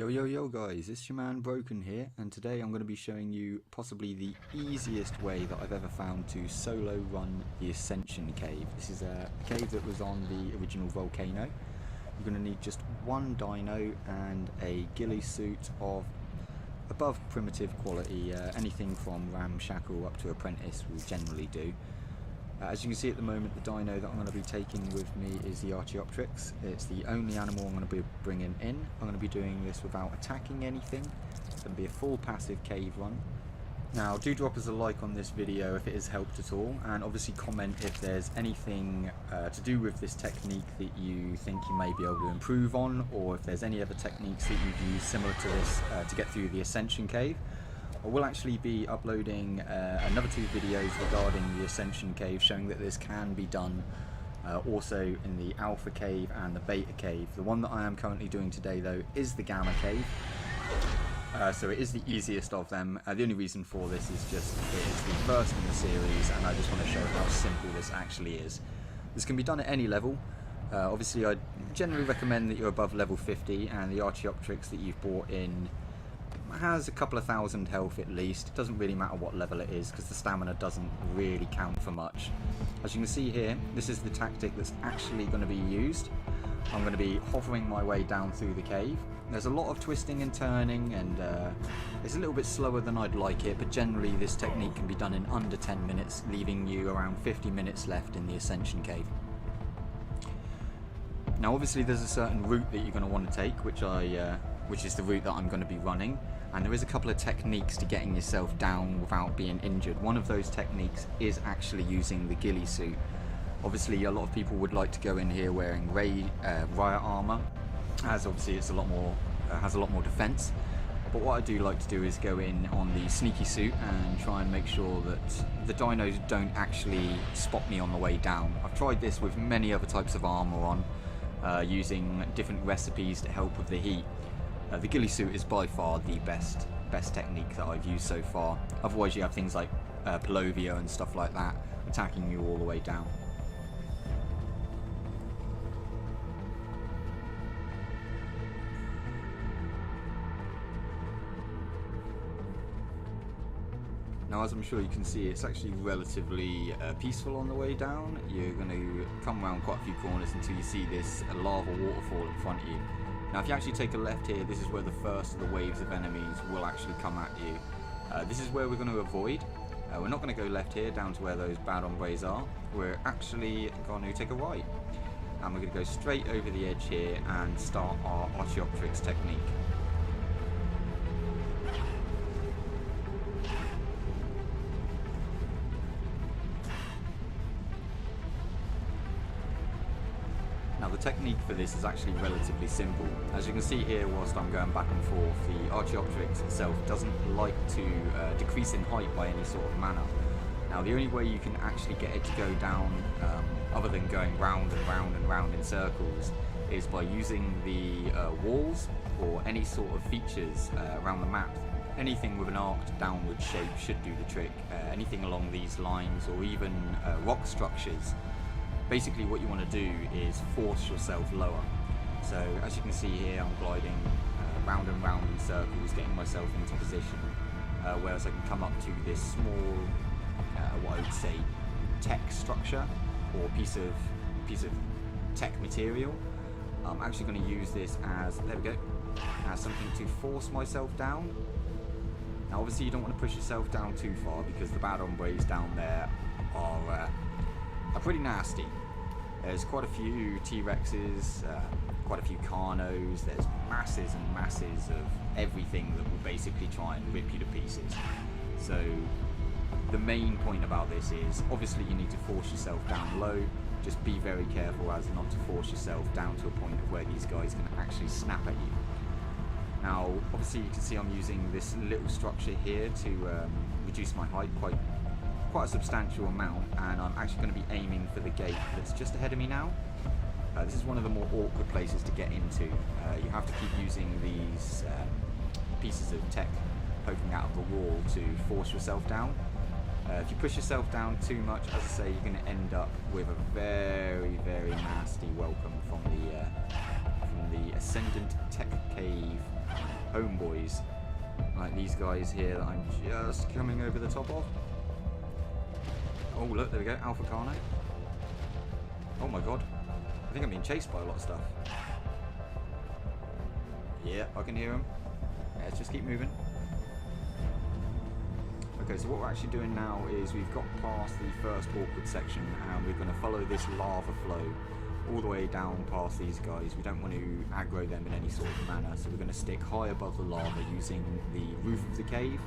Yo guys, it's your man Broken here, and today I'm going to be showing you possibly the easiest way that I've ever found to solo run the Ascension cave. This is a cave that was on the original volcano. You're going to need just one dino and a ghillie suit of above primitive quality. Anything from ramshackle up to apprentice will generally do. As you can see at the moment, the dino that I'm going to be taking with me is the Archaeopteryx. It's the only animal I'm going to be bringing in. I'm going to be doing this without attacking anything. It's going to be a full passive cave run. Now, do drop us a like on this video if it has helped at all, and obviously comment if there's anything to do with this technique that you think you may be able to improve on, or if there's any other techniques that you've used similar to this to get through the Ascension cave. I will actually be uploading another 2 videos regarding the Ascension cave, showing that this can be done also in the Alpha cave and the Beta cave. The one that I am currently doing today though is the Gamma cave, so it is the easiest of them. The only reason for this is just it is the first in the series, and I just want to show how simple this actually is. This can be done at any level. Obviously I generally recommend that you're above level 50, and the Archaeopteryx that you've brought in has a couple of thousand health at least. It doesn't really matter what level it is because the stamina doesn't really count for much. As you can see here, this is the tactic that's actually going to be used. I'm going to be hovering my way down through the cave. There's a lot of twisting and turning, and it's a little bit slower than I'd like it, but generally this technique can be done in under 10 minutes, leaving you around 50 minutes left in the Ascension cave. Now obviously there's a certain route that you're going to want to take, which is the route that I'm going to be running, and there is a couple of techniques to getting yourself down without being injured. One of those techniques is actually using the ghillie suit. Obviously a lot of people would like to go in here wearing riot armor, as obviously it's a lot more has a lot more defense, but what I do like to do is go in on the sneaky suit and try and make sure that the dinos don't actually spot me on the way down. I've tried this with many other types of armor on, using different recipes to help with the heat. The ghillie suit is by far the best technique that I've used so far. Otherwise you have things like Palovia and stuff like that attacking you all the way down. Now, as I'm sure you can see, it's actually relatively peaceful on the way down. You're going to come around quite a few corners until you see this lava waterfall in front of you. Now if you actually take a left here, this is where the first of the waves of enemies will actually come at you. This is where we're going to avoid. We're not going to go left here down to where those bad hombres are. We're actually going to take a right. And we're going to go straight over the edge here and start our Archaeopteryx technique. Now the technique for this is actually relatively simple. As you can see here, whilst I'm going back and forth, the Archaeopteryx itself doesn't like to decrease in height by any sort of manner. Now the only way you can actually get it to go down, other than going round and round and round in circles, is by using the walls or any sort of features around the map. Anything with an arced downward shape should do the trick. Anything along these lines, or even rock structures. Basically what you want to do is force yourself lower. So as you can see here, I'm gliding round and round in circles, getting myself into position, whereas I can come up to this small, what I would say, tech structure or piece of tech material. I'm actually going to use this as, there we go, as something to force myself down. Now obviously you don't want to push yourself down too far, because the bad hombres down there are pretty nasty. There's quite a few T-Rexes, quite a few Carnos, there's masses and masses of everything that will basically try and rip you to pieces. So the main point about this is, obviously you need to force yourself down low. Just be very careful as not to force yourself down to a point of where these guys can actually snap at you. Now obviously you can see I'm using this little structure here to reduce my height quite a substantial amount, and I'm actually going to be aiming for the gate that's just ahead of me now. This is one of the more awkward places to get into. You have to keep using these pieces of tech poking out of the wall to force yourself down. If you push yourself down too much, as I say, you're going to end up with a very, very nasty welcome from the Ascendant Tech Cave homeboys. Like these guys here that I'm just coming over the top of. Oh look, there we go, Alpha Carno. Oh my god. I think I'm being chased by a lot of stuff. Yeah, I can hear him. Yeah, let's just keep moving. Okay, so what we're actually doing now is we've got past the first awkward section and we're going to follow this lava flow all the way down past these guys. We don't want to aggro them in any sort of manner, so we're going to stick high above the lava using the roof of the cave,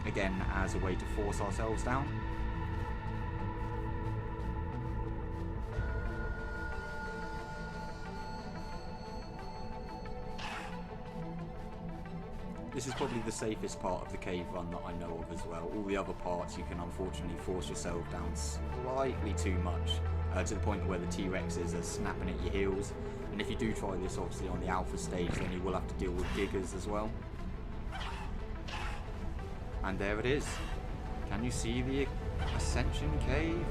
again as a way to force ourselves down. This is probably the safest part of the cave run that I know of as well. All the other parts you can unfortunately force yourself down slightly too much, to the point where the T-Rexes are snapping at your heels. And if you do try this obviously on the alpha stage, then you will have to deal with giggers as well. And there it is. Can you see the Ascension Cave?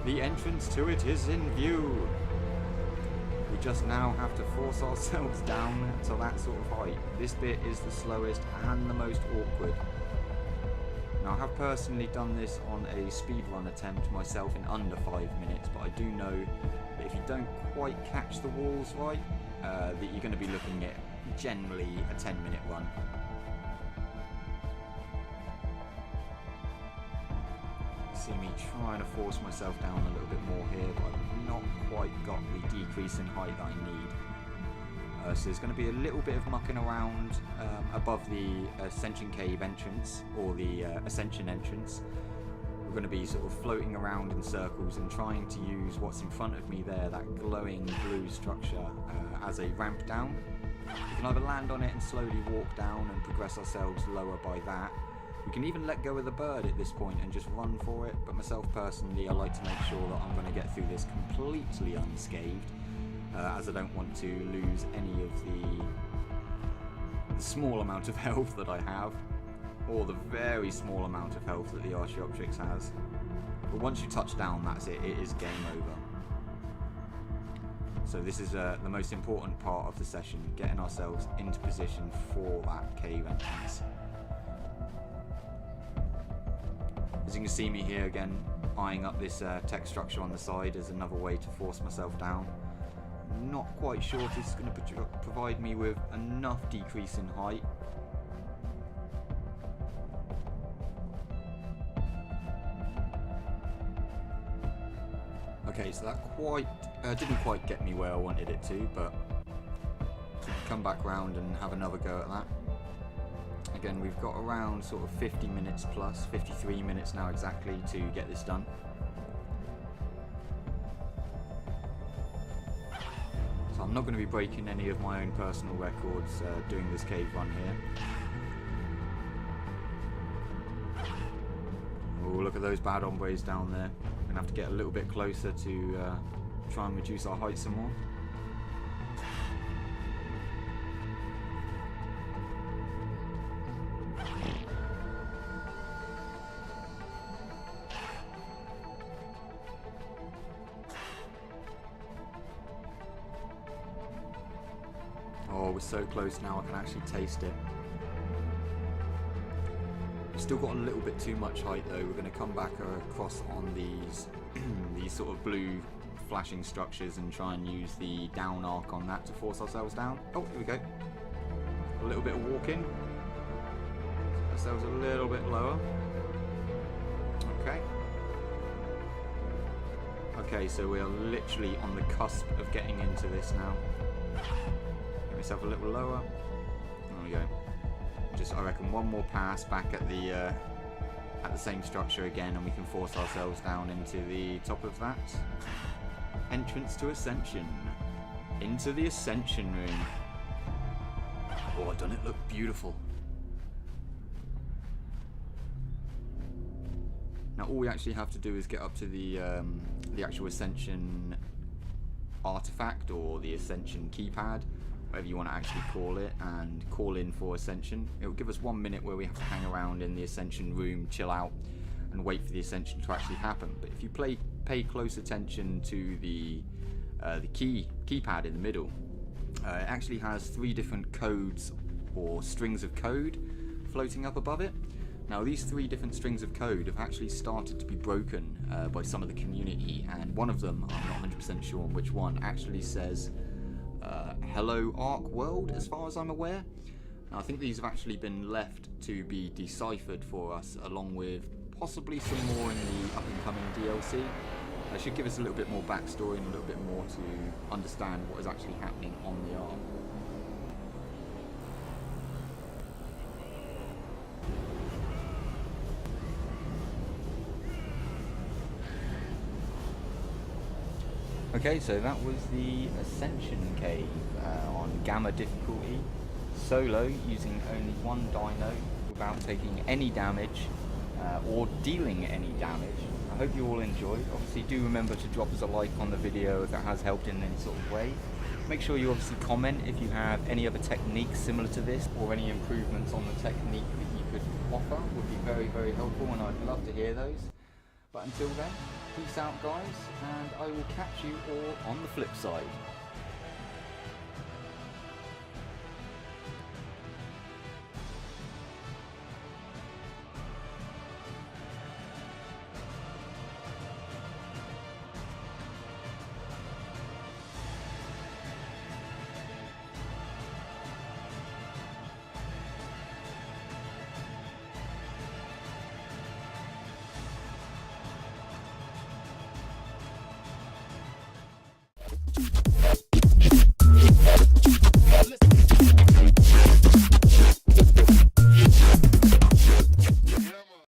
The entrance to it is in view. We just now have to force ourselves down to that sort of height. This bit is the slowest and the most awkward. Now I have personally done this on a speedrun attempt myself in under 5 minutes, but I do know that if you don't quite catch the walls right, that you're going to be looking at generally a 10-minute run. See me trying to force myself down a little bit more here, but I've not quite got the decrease in height that I need. So there's going to be a little bit of mucking around above the Ascension Cave entrance, or the Ascension entrance. We're going to be sort of floating around in circles and trying to use what's in front of me there, that glowing blue structure, as a ramp down. We can either land on it and slowly walk down and progress ourselves lower by that. We can even let go of the bird at this point and just run for it, but myself personally, I like to make sure that I'm going to get through this completely unscathed, as I don't want to lose any of the small amount of health that I have, or the very small amount of health that the Archaeopteryx has. But once you touch down, that's it, it is game over. So this is the most important part of the session, getting ourselves into position for that cave entrance. As you can see me here again, eyeing up this tech structure on the side as another way to force myself down. Not quite sure if this is going to provide me with enough decrease in height. Okay, so that didn't quite get me where I wanted it to, but come back round and have another go at that. Again, we've got around sort of 50 minutes plus, 53 minutes now exactly to get this done. So I'm not going to be breaking any of my own personal records doing this cave run here. Oh, look at those bad hombres down there. We're going to have to get a little bit closer to try and reduce our height some more. Oh, we're so close now, I can actually taste it. We've still got a little bit too much height though. We're going to come back across on these these sort of blue flashing structures and try and use the down arc on that to force ourselves down. Oh, here we go. A little bit of walking. Get ourselves a little bit lower. Okay. Okay, so we are literally on the cusp of getting into this now. Get myself a little lower. There we go. Just, I reckon, one more pass back at the same structure again, and we can force ourselves down into the top of that. Entrance to Ascension. Into the Ascension room. Oh, I've done it look beautiful. Now all we actually have to do is get up to the actual Ascension artifact, or the Ascension keypad, whatever you want to actually call it, and call in for Ascension. It will give us 1 minute where we have to hang around in the Ascension room, chill out, and wait for the Ascension to actually happen. But if you pay close attention to the keypad in the middle, it actually has 3 different codes or strings of code floating up above it. Now these 3 different strings of code have actually started to be broken by some of the community, and one of them, I'm not 100% sure on which one, actually says hello Ark world as far as I'm aware. Now I think these have actually been left to be deciphered for us, along with possibly some more in the up and coming DLC. It should give us a little bit more backstory and a little bit more to understand what is actually happening on the Ark. Okay, so that was the Assiention cave on Gamma difficulty, solo, using only 1 dino without taking any damage or dealing any damage. I hope you all enjoyed. Obviously do remember to drop us a like on the video if it has helped in any sort of way. Make sure you obviously comment if you have any other techniques similar to this, or any improvements on the technique that you could offer. Would be very, very helpful, and I'd love to hear those. But until then, peace out guys, and I will catch you all on the flip side.